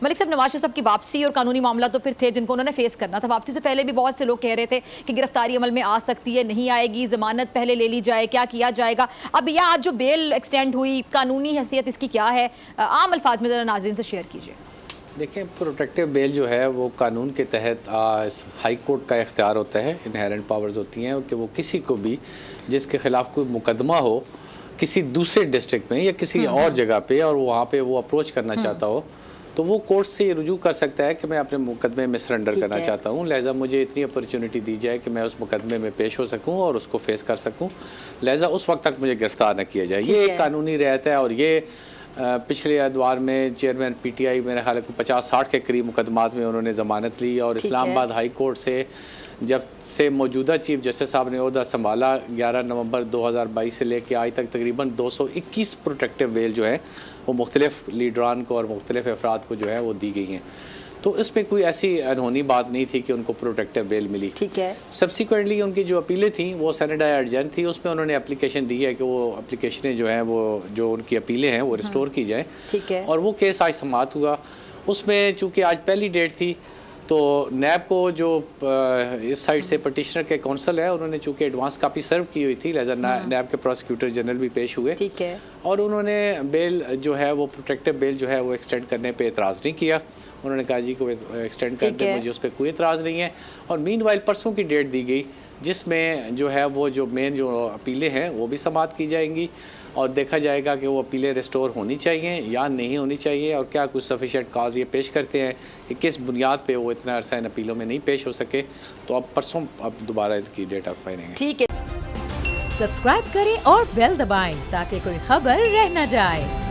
मलिक साहब, नवाज शरीफ साहब की वापसी और कानूनी मामला तो फिर थे जिनको उन्होंने फेस करना था। वापसी से पहले भी बहुत से लोग कह रहे थे कि गिरफ्तारी अमल में आ सकती है, नहीं आएगी, जमानत पहले ले ली जाए, क्या किया जाएगा। अब यह आज जो बेल एक्सटेंड हुई, कानूनी हैसियत इसकी क्या है, आम अल्फाज में ज़रा नाज़रीन से शेयर कीजिए। देखें, प्रोटेक्टिव बेल जो है वो कानून के तहत हाई कोर्ट का इख्तियार होता है, इनहेरेंट पावर्स होती हैं कि वो किसी को भी जिसके ख़िलाफ़ कोई मुकदमा हो किसी दूसरे डिस्ट्रिक्ट में या किसी और जगह पे और वहाँ पे वो अप्रोच करना चाहता हो, तो वो कोर्ट से ये रुजू कर सकता है कि मैं अपने मुकदमे में सरेंडर करना चाहता हूँ, लिहाजा मुझे इतनी अपॉर्चुनिटी दी जाए कि मैं उस मुकदमे में पेश हो सकूँ और उसको फेस कर सकूँ, लिहाजा उस वक्त तक मुझे गिरफ्तार न किया जाए। ये एक कानूनी रियायत है। और ये पिछले अदवार में चेयरमैन PTI मेरे ख्याल 50-60 के करीब मुकदमात में उन्होंने ज़मानत ली। और इस्लामाबाद हाई कोर्ट से जब से मौजूदा चीफ जस्टिस साहब ने ओहदा संभाला 11 नवंबर 2022 से लेकर आज तक तकरीबन 221 प्रोटेक्टिव बेल जो है वो मुख्तलिफ लीडरान को और मुख्तलिफ अफराद को जो है वो दी गई हैं। तो इसमें कोई ऐसी अनहोनी बात नहीं थी कि उनको प्रोटेक्टिव बेल मिली। ठीक है। सब्सिक्वेंटली उनकी जो अपीलें थी वो सेनेडाई अर्जेंट थी, उसमें उन्होंने एप्लीकेशन दी है कि वो एप्लीकेशनें जो हैं वो जो उनकी अपीलें हैं वो रिस्टोर की जाएँ। ठीक है। और वो केस आज समाअत हुआ। उसमें चूँकि आज पहली डेट थी तो नैब को जो इस साइड से पटिशनर के कौंसल है उन्होंने चूँकि एडवांस कापी सर्व की हुई थी, लिहाजा नैब के प्रोसिक्यूटर जनरल भी पेश हुए। ठीक है। और उन्होंने बेल जो है वो प्रोटेक्टिव बेल जो है वो एक्सटेंड करने पे एतराज़ नहीं किया। उन्होंने कहा जी को एक्सटेंड कर दे, मुझे उस पर कोई एतराज़ नहीं है। और मीनवाइल परसों की डेट दी गई जिसमें जो है वो जो मेन जो अपीलें हैं वो भी समाअत की जाएंगी और देखा जाएगा कि वो अपीलें रिस्टोर होनी चाहिए या नहीं होनी चाहिए और क्या कुछ सफिशेंट काज ये पेश करते हैं कि किस बुनियाद पे वो इतना अरसा इन अपीलों में नहीं पेश हो सके। तो अब परसों अब दोबारा इसकी डेट आप पाएंगे। ठीक है। सब्सक्राइब करें और बेल दबाएं ताकि कोई खबर रह न जाए।